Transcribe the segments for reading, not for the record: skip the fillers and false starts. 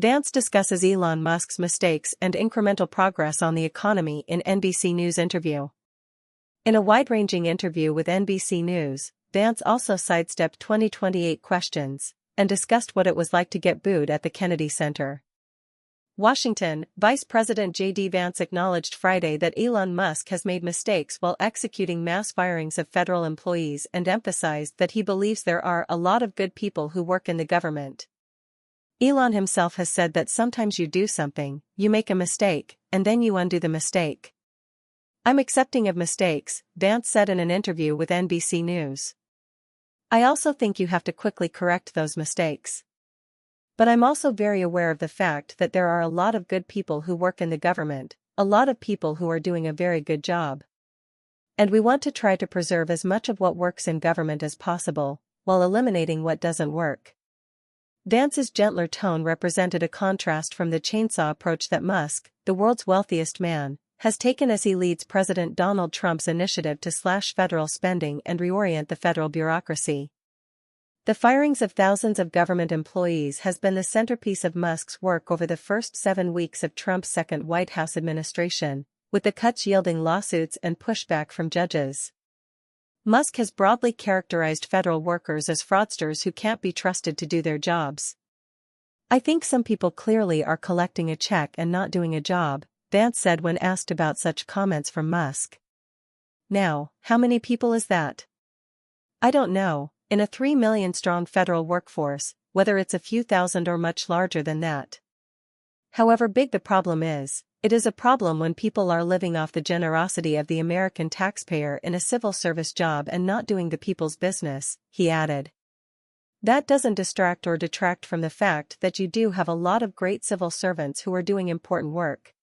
Vance discusses Elon Musk's mistakes and incremental progress on the economy in NBC News interview. In a wide-ranging interview with NBC News, Vance also sidestepped 2028 questions and discussed what it was like to get booed at the Kennedy Center. Washington, Vice President J.D. Vance acknowledged Friday that Elon Musk has made mistakes while executing mass firings of federal employees and emphasized that he believes there are a lot of good people who work in the government. Elon himself has said that sometimes you do something, you make a mistake, and then you undo the mistake. I'm accepting of mistakes, Vance said in an interview with NBC News. I also think you have to quickly correct those mistakes. But I'm also very aware of the fact that there are a lot of good people who work in the government, a lot of people who are doing a very good job. And we want to try to preserve as much of what works in government as possible, while eliminating what doesn't work. Vance's gentler tone represented a contrast from the chainsaw approach that Musk, the world's wealthiest man, has taken as he leads President Donald Trump's initiative to slash federal spending and reorient the federal bureaucracy. The firings of thousands of government employees has been the centerpiece of Musk's work over the first 7 weeks of Trump's second White House administration, with the cuts yielding lawsuits and pushback from judges. Musk has broadly characterized federal workers as fraudsters who can't be trusted to do their jobs. I think some people clearly are collecting a check and not doing a job, Vance said when asked about such comments from Musk. Now, how many people is that? I don't know, in a 3 million-strong federal workforce, whether it's a few thousand or much larger than that. However big the problem is, it is a problem when people are living off the generosity of the American taxpayer in a civil service job and not doing the people's business, he added. That doesn't distract or detract from the fact that you do have a lot of great civil servants who are doing important work.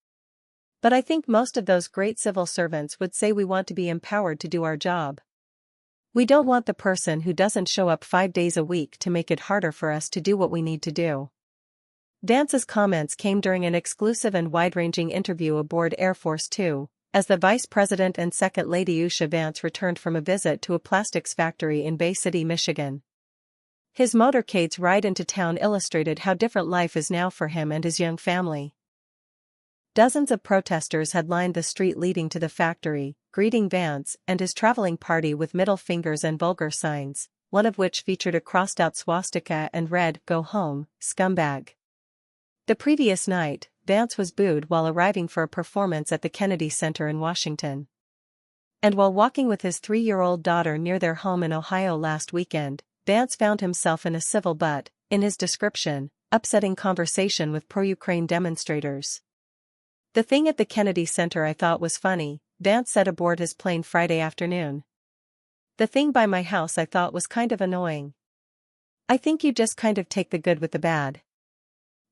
But I think most of those great civil servants would say we want to be empowered to do our job. We don't want the person who doesn't show up 5 days a week to make it harder for us to do what we need to do. Vance's comments came during an exclusive and wide-ranging interview aboard Air Force Two, as the Vice President and Second Lady Usha Vance returned from a visit to a plastics factory in Bay City, Michigan. His motorcade's ride into town illustrated how different life is now for him and his young family. Dozens of protesters had lined the street leading to the factory, greeting Vance and his traveling party with middle fingers and vulgar signs, one of which featured a crossed-out swastika and read, "Go home, scumbag." The previous night, Vance was booed while arriving for a performance at the Kennedy Center in Washington. And while walking with his 3-year-old daughter near their home in Ohio last weekend, Vance found himself in a civil but, in his description, upsetting conversation with pro-Ukraine demonstrators. The thing at the Kennedy Center I thought was funny, Vance said aboard his plane Friday afternoon. The thing by my house I thought was kind of annoying. I think you just kind of take the good with the bad.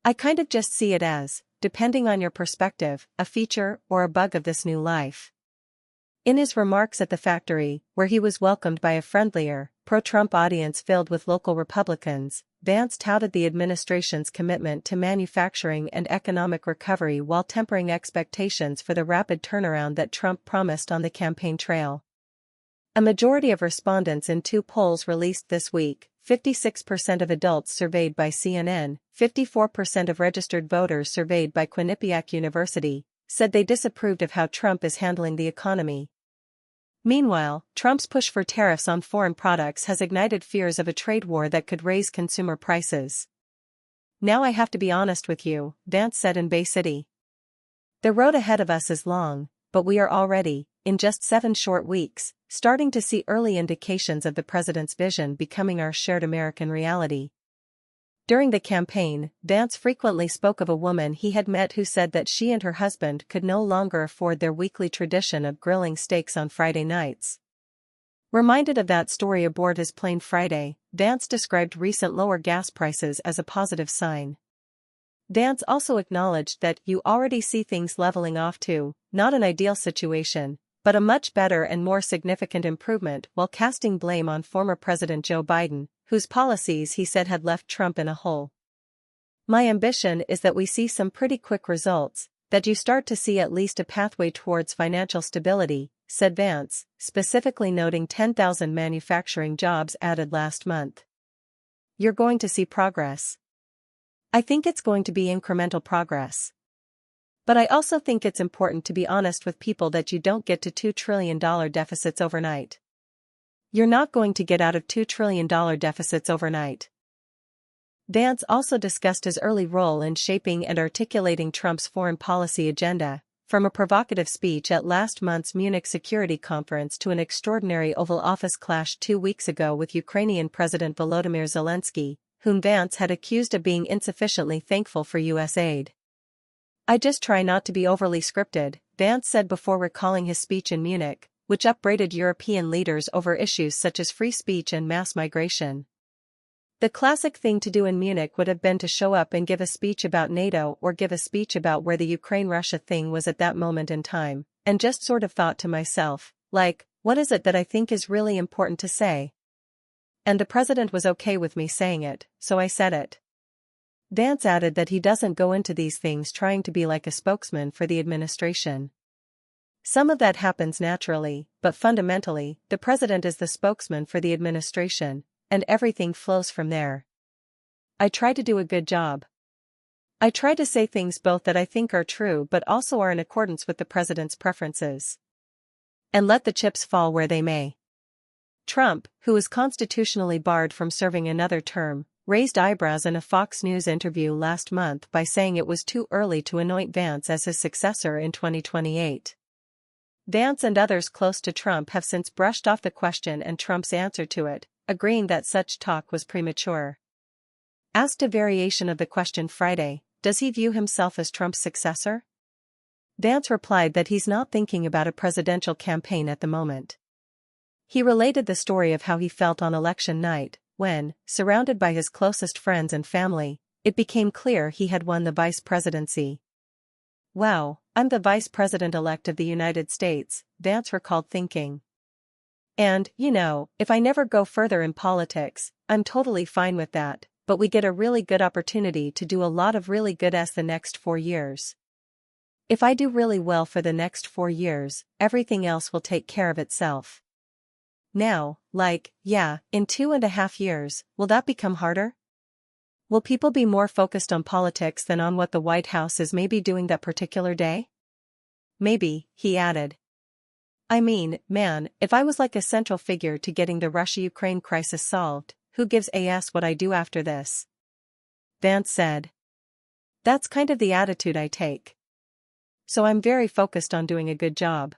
I kind of just see it as, depending on your perspective, a feature or a bug of this new life. In his remarks at the factory, where he was welcomed by a friendlier, pro-Trump audience filled with local Republicans, Vance touted the administration's commitment to manufacturing and economic recovery while tempering expectations for the rapid turnaround that Trump promised on the campaign trail. A majority of respondents in 2 polls released this week, 56% of adults surveyed by CNN, 54% of registered voters surveyed by Quinnipiac University, said they disapproved of how Trump is handling the economy. Meanwhile, Trump's push for tariffs on foreign products has ignited fears of a trade war that could raise consumer prices. Now I have to be honest with you, Vance said in Bay City. The road ahead of us is long, but we are already, in just 7 short weeks, starting to see early indications of the president's vision becoming our shared American reality. During the campaign, Vance frequently spoke of a woman he had met who said that she and her husband could no longer afford their weekly tradition of grilling steaks on Friday nights. Reminded of that story aboard his plane Friday, Vance described recent lower gas prices as a positive sign. Vance also acknowledged that you already see things leveling off to, not an ideal situation, but a much better and more significant improvement, while casting blame on former President Joe Biden, whose policies he said had left Trump in a hole. My ambition is that we see some pretty quick results, that you start to see at least a pathway towards financial stability, said Vance, specifically noting 10,000 manufacturing jobs added last month. You're going to see progress. I think it's going to be incremental progress. But I also think it's important to be honest with people that you don't get to $2 trillion deficits overnight. You're not going to get out of $2 trillion deficits overnight. Vance also discussed his early role in shaping and articulating Trump's foreign policy agenda, from a provocative speech at last month's Munich Security Conference to an extraordinary Oval Office clash 2 weeks ago with Ukrainian President Volodymyr Zelensky, whom Vance had accused of being insufficiently thankful for U.S. aid. "I just try not to be overly scripted," Vance said before recalling his speech in Munich, which upbraided European leaders over issues such as free speech and mass migration. The classic thing to do in Munich would have been to show up and give a speech about NATO or give a speech about where the Ukraine-Russia thing was at that moment in time, and just sort of thought to myself, like, what is it that I think is really important to say? And the president was okay with me saying it, so I said it. Vance added that he doesn't go into these things trying to be like a spokesman for the administration. Some of that happens naturally, but fundamentally, the president is the spokesman for the administration, and everything flows from there. I try to do a good job. I try to say things both that I think are true but also are in accordance with the president's preferences. And let the chips fall where they may. Trump, who is constitutionally barred from serving another term, raised eyebrows in a Fox News interview last month by saying it was too early to anoint Vance as his successor in 2028. Vance and others close to Trump have since brushed off the question and Trump's answer to it, agreeing that such talk was premature. Asked a variation of the question Friday, does he view himself as Trump's successor? Vance replied that he's not thinking about a presidential campaign at the moment. He related the story of how he felt on election night, when, surrounded by his closest friends and family, it became clear he had won the vice presidency. "Wow, I'm the vice president-elect of the United States," Vance recalled thinking. "And, if I never go further in politics, I'm totally fine with that, but we get a really good opportunity to do a lot of really good as the next 4 years. If I do really well for the next 4 years, everything else will take care of itself. Now, in 2.5 years, will that become harder? Will people be more focused on politics than on what the White House is maybe doing that particular day? Maybe," he added. "I mean, man, if I was like a central figure to getting the Russia-Ukraine crisis solved, who gives a s what I do after this?" Vance said. "That's kind of the attitude I take. So I'm very focused on doing a good job."